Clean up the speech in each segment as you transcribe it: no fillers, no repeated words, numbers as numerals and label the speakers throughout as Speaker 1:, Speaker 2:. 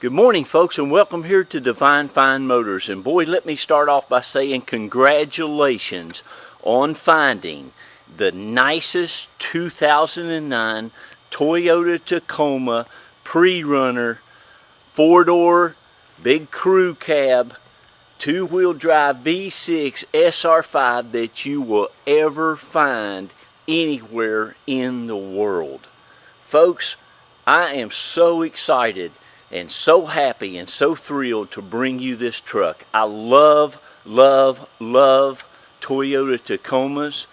Speaker 1: Good morning, folks, and welcome here to Divine Fine Motors. And boy, let me start off by saying congratulations on finding the nicest 2009 Toyota Tacoma pre-runner, four-door, big crew cab, two-wheel drive V6 SR5 that you will ever find anywhere in the world. Folks, I am so excited and so happy and so thrilled to bring you this truck. I love Toyota Tacomas,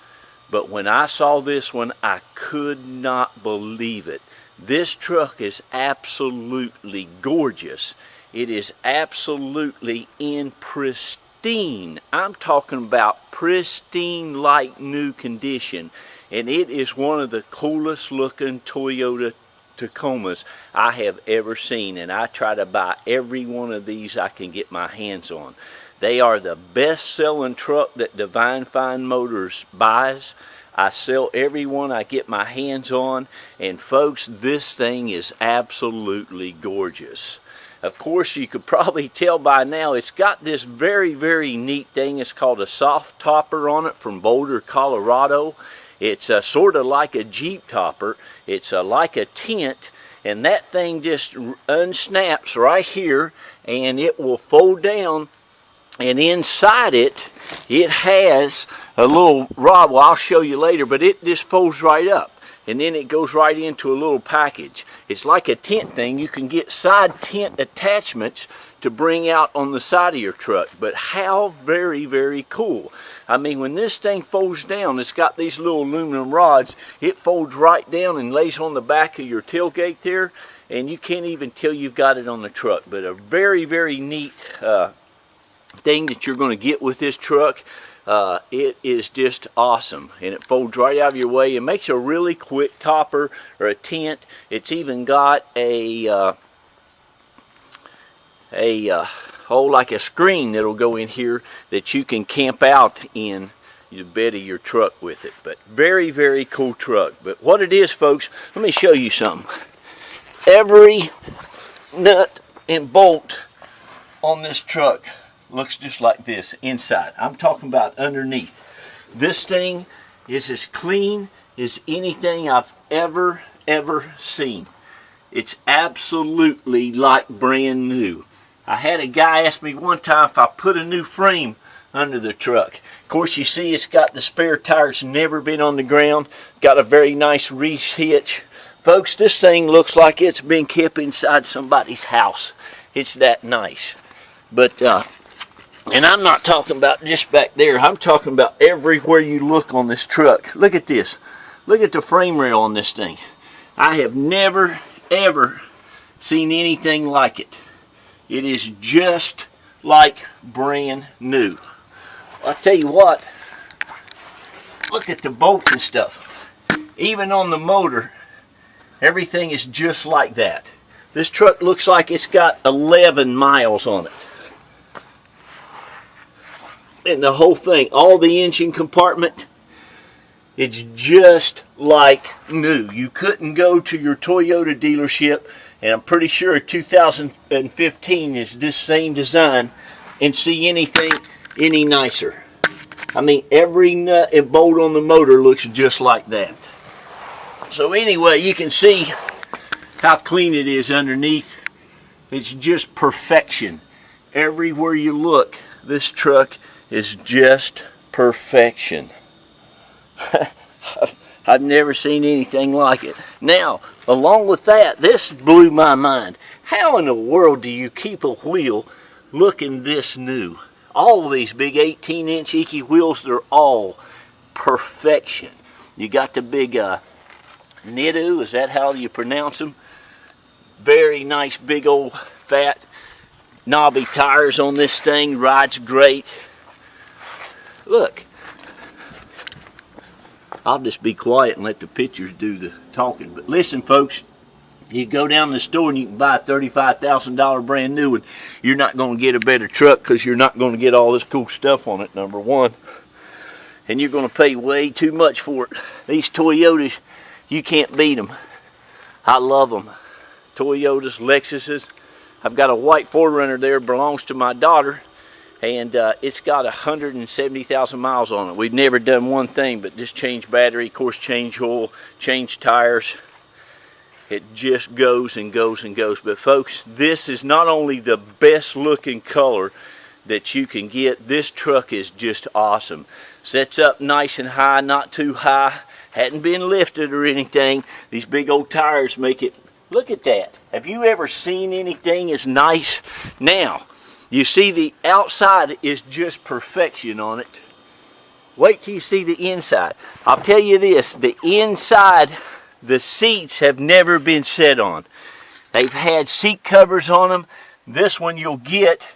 Speaker 1: but when I saw this one, I could not believe it. This truck is absolutely gorgeous. It is absolutely in pristine, I'm talking about pristine like new condition, and it is one of the coolest looking Toyota Tacomas I have ever seen, and I try to buy every one of these I can get my hands on. They are the best selling truck that Divine Fine Motors buys. I sell every one I get my hands on, and folks, this thing is absolutely gorgeous. Of course, you could probably tell by now it's got this very neat thing. It's called a soft topper on it from Boulder, Colorado. It's sort of like a Jeep topper. It's like a tent, and that thing just unsnaps right here, and it will fold down, and inside it, it has a little rod. Well, I'll show you later, but it just folds right up, and then it goes right into a little package. It's like a tent thing. You can get side tent attachments to bring out on the side of your truck, but how very cool. I mean, when this thing folds down, it's got these little aluminum rods. It folds right down and lays on the back of your tailgate there, and you can't even tell you've got it on the truck. But a very neat thing that you're going to get with this truck. It is just awesome, and it folds right out of your way. It makes a really quick topper or a tent. It's even got like a screen that'll go in here that you can camp out in the bed of your truck with it. But very cool truck. But what it is, folks, let me show you something. Every nut and bolt on this truck looks just like this inside. I'm talking about underneath. This thing is as clean as anything I've ever seen. It's absolutely like brand new. I had a guy ask me one time if I put a new frame under the truck. Of course, you see it's got the spare tires, never been on the ground. Got a very nice Reese hitch. Folks, this thing looks like it's been kept inside somebody's house. It's that nice. But, and I'm not talking about just back there. I'm talking about everywhere you look on this truck. Look at this. Look at the frame rail on this thing. I have never, ever seen anything like it. It is just like brand new. I'll tell you what, look at the bolts and stuff. Even on the motor, everything is just like that. This truck looks like it's got 11 miles on it. And the whole thing, all the engine compartment, it's just like new. You couldn't go to your Toyota dealership, and I'm pretty sure 2015 is this same design, and see anything any nicer. I mean, every nut and bolt on the motor looks just like that. So anyway, you can see how clean it is underneath. It's just perfection. Everywhere you look, this truck is just perfection. I've never seen anything like it. Now, along with that, this blew my mind. How in the world do you keep a wheel looking this new? All of these big 18-inch Iki wheels, they're all perfection. You got the big Nidu, is that how you pronounce them? Very nice big old fat knobby tires on this thing. Rides great. Look. I'll just be quiet and let the pictures do the talking. But listen, folks, you go down to the store and you can buy a $35,000 brand new one. You're not going to get a better truck because you're not going to get all this cool stuff on it, number one. And you're going to pay way too much for it. These Toyotas, you can't beat them. I love them. Toyotas, Lexuses, I've got a white 4Runner there, belongs to my daughter, and it's got 170,000 miles on it. We've never done one thing but just change battery, of course change oil, change tires. It just goes and goes and goes. But folks, this is not only the best looking color that you can get, this truck is just awesome. Sets up nice and high, not too high, hadn't been lifted or anything. These big old tires make it, look at that. Have you ever seen anything as nice? Now, you see the outside is just perfection on it. Wait till you see the inside. I'll tell you this, the inside, the seats have never been set on. They've had seat covers on them. This one you'll get,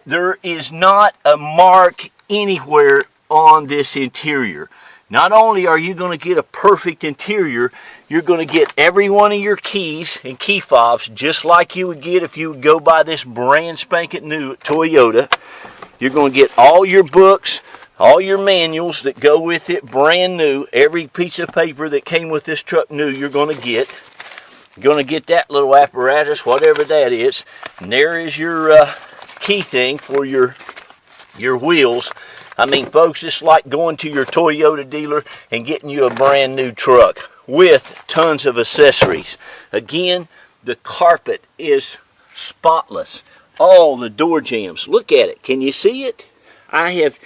Speaker 1: there is not a mark anywhere on this interior. Not only are you going to get a perfect interior, you're going to get every one of your keys and key fobs just like you would get if you would go buy this brand spanking new Toyota. You're going to get all your books, all your manuals that go with it, brand new. Every piece of paper that came with this truck new, you're going to get. You're going to get that little apparatus, whatever that is. And there is your key thing for your wheels. I mean, folks, it's like going to your Toyota dealer and getting you a brand new truck with tons of accessories. Again, the carpet is spotless. All the door jambs. Look at it. Can you see it? I have,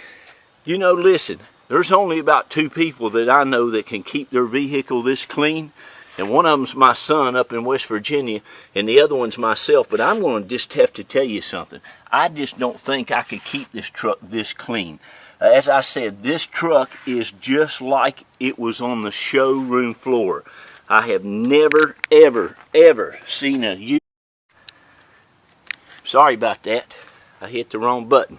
Speaker 1: you know, listen, there's only about 2 people that I know that can keep their vehicle this clean. And one of them's my son up in West Virginia, and the other one's myself. But I'm going to just have to tell you something. I just don't think I could keep this truck this clean. As I said, this truck is just like it was on the showroom floor. I have never, ever, ever seen a... Sorry about that. I hit the wrong button.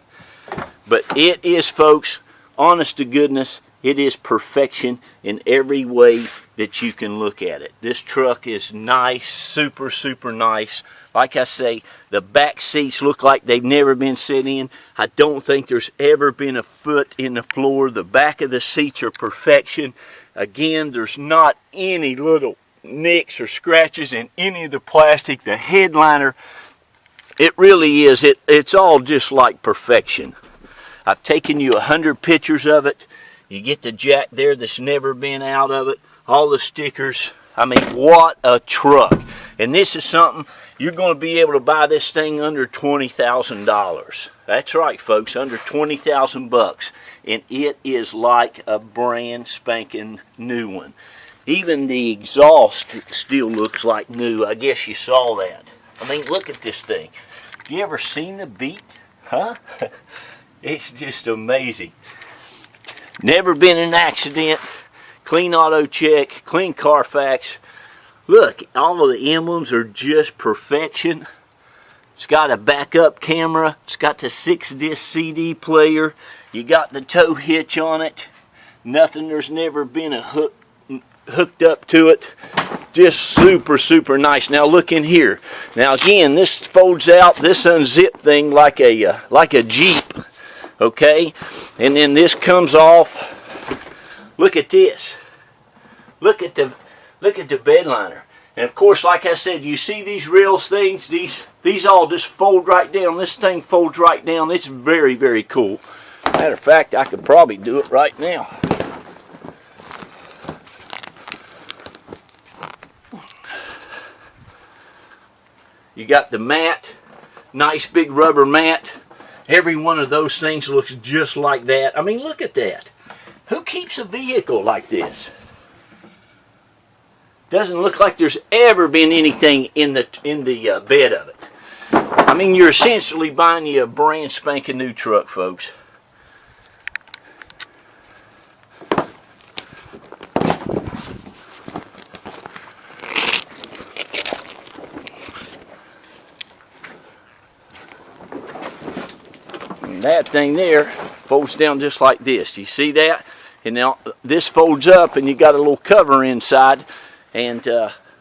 Speaker 1: But it is, folks, honest to goodness, it is perfection in every way that you can look at it. This truck is nice, super, super nice. Like I say, the back seats look like they've never been set in. I don't think there's ever been a foot in the floor. The back of the seats are perfection. Again, there's not any little nicks or scratches in any of the plastic. The headliner, it really is. It's all just like perfection. I've taken you 100 pictures of it. You get the jack there that's never been out of it. All the stickers. I mean, what a truck. And this is something, you're going to be able to buy this thing under $20,000. That's right, folks, under 20,000 bucks. And it is like a brand spanking new one. Even the exhaust still looks like new. I guess you saw that. I mean, look at this thing. Have you ever seen the beat? Huh? It's just amazing. Never been in an accident. Clean auto check, clean Carfax. Look, all of the emblems are just perfection. It's got a backup camera. It's got the 6-disc CD player. You got the tow hitch on it. Nothing, there's never been a hooked up to it. Just super, super nice. Now look in here. Now again, this folds out, this unzip thing like a Jeep. Okay? And then this comes off. Look at this. Look at the bed liner. And of course, like I said, you see these rails things, these all just fold right down. This thing folds right down. It's very, very cool. Matter of fact, I could probably do it right now. You got the mat, nice big rubber mat. Every one of those things looks just like that. I mean, look at that. Who keeps a vehicle like this? Doesn't look like there's ever been anything in the bed of it. I mean, you're essentially buying you a brand spanking new truck, folks. And that thing there folds down just like this. Do you see that? And now this folds up and you got a little cover inside, and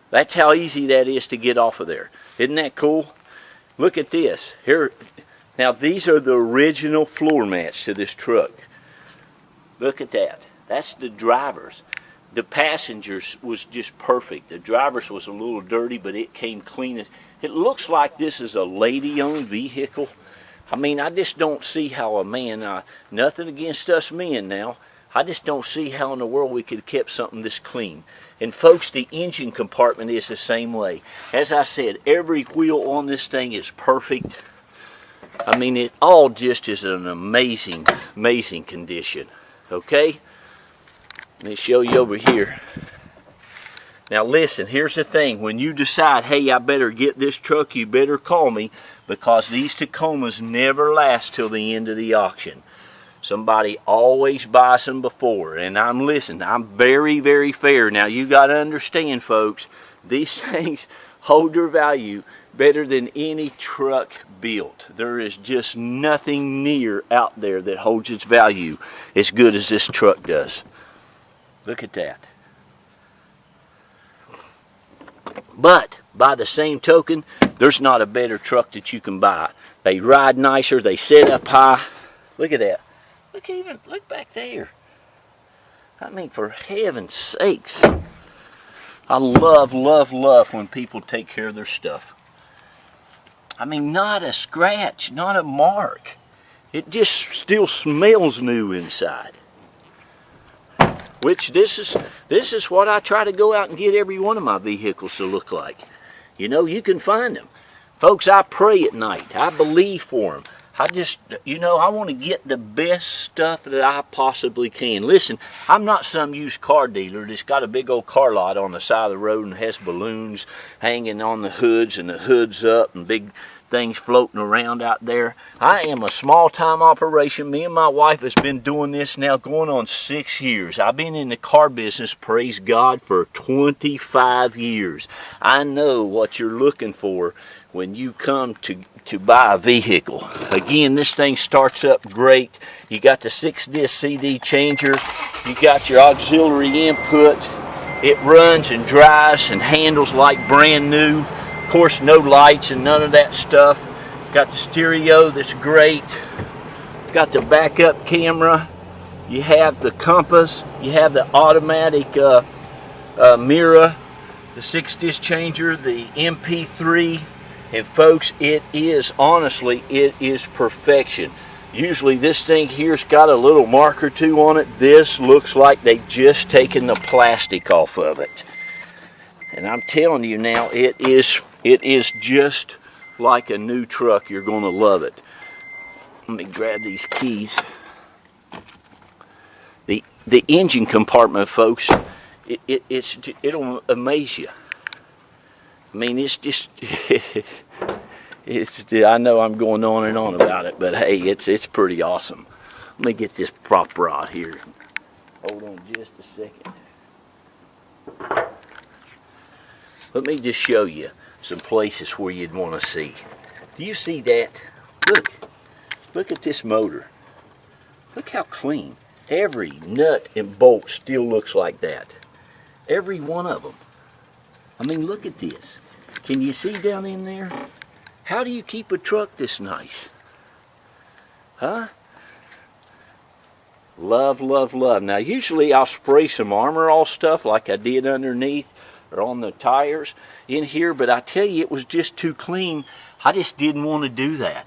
Speaker 1: that's how easy that is to get off of there. Isn't that cool? Look at this. Here, now these are the original floor mats to this truck. Look at that. That's the driver's. The passengers was just perfect. The driver's was a little dirty, but it came clean It looks like this is a lady-owned vehicle. I mean, I just don't see how a man, nothing against us men now, I just don't see how in the world we could have kept something this clean. And folks, the engine compartment is the same way. As I said, every wheel on this thing is perfect. I mean, it all just is an amazing, amazing condition. Okay? Let me show you over here. Now listen, here's the thing. When you decide, hey, I better get this truck, you better call me, because these Tacomas never last till the end of the auction. Somebody always buys them before, and I'm very, very fair. Now you got to understand, folks, these things hold their value better than any truck built. There is just nothing near out there that holds its value as good as this truck does. Look at that. But by the same token, there's not a better truck that you can buy. They ride nicer, they sit up high. Look at that. Look back there. I mean, for heaven's sakes. I love, love, love when people take care of their stuff. I mean, not a scratch, not a mark. It just still smells new inside. Which this is what I try to go out and get every one of my vehicles to look like. You know, you can find them. Folks, I pray at night. I believe for them. I just, you know, I want to get the best stuff that I possibly can. Listen, I'm not some used car dealer that's got a big old car lot on the side of the road and has balloons hanging on the hoods and the hoods up and big things floating around out there. I am a small-time operation. Me and my wife has been doing this now going on 6 years. I've been in the car business, praise God, for 25 years. I know what you're looking for when you come to buy a vehicle. Again, this thing starts up great. You got the 6-disc CD changer. You got your auxiliary input. It runs and drives and handles like brand new. Of course, no lights and none of that stuff. It's got the stereo that's great. It's got the backup camera. You have the compass. You have the automatic mirror, the 6-disc changer, the MP3. And folks, it is, honestly, it is perfection. Usually this thing here's got a little mark or two on it. This looks like they've just taken the plastic off of it. And I'm telling you now, it is just like a new truck. You're going to love it. Let me grab these keys. The engine compartment, folks, it'll amaze you. I mean, it's just, I know I'm going on and on about it, but hey, it's pretty awesome. Let me get this prop rod here. Hold on just a second. Let me just show you some places where you'd want to see. Do you see that? Look at this motor. Look how clean. Every nut and bolt still looks like that. Every one of them. I mean, look at this. Can you see down in there? How do you keep a truck this nice? Huh? Love, love, love. Now, usually I'll spray some Armor All stuff like I did underneath or on the tires in here, but I tell you, it was just too clean. I just didn't want to do that.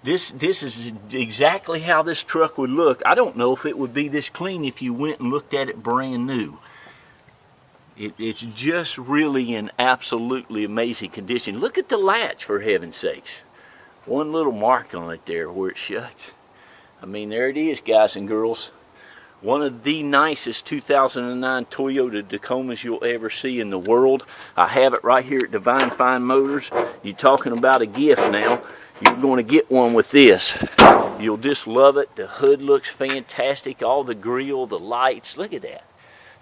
Speaker 1: This is exactly how this truck would look. I don't know if it would be this clean if you went and looked at it brand new. It's just really in absolutely amazing condition. Look at the latch, for heaven's sakes. One little mark on it there where it shuts. I mean, there it is, guys and girls. One of the nicest 2009 Toyota Tacomas you'll ever see in the world. I have it right here at Divine Fine Motors. You're talking about a gift now. You're going to get one with this. You'll just love it. The hood looks fantastic. All the grille, the lights. Look at that.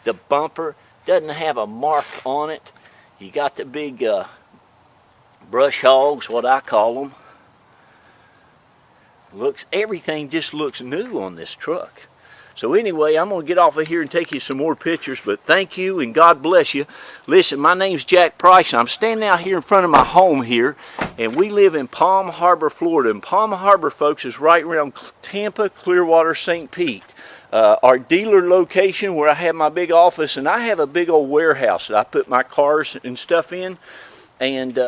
Speaker 1: The bumper doesn't have a mark on it. You got the big brush hogs, what I call them. Everything just looks new on this truck. So anyway, I'm going to get off of here and take you some more pictures, but thank you and God bless you. Listen, my name's Jack Price, and I'm standing out here in front of my home here, and we live in Palm Harbor, Florida. And Palm Harbor, folks, is right around Tampa, Clearwater, St. Pete. Our dealer location where I have my big office, and I have a big old warehouse that I put my cars and stuff in, and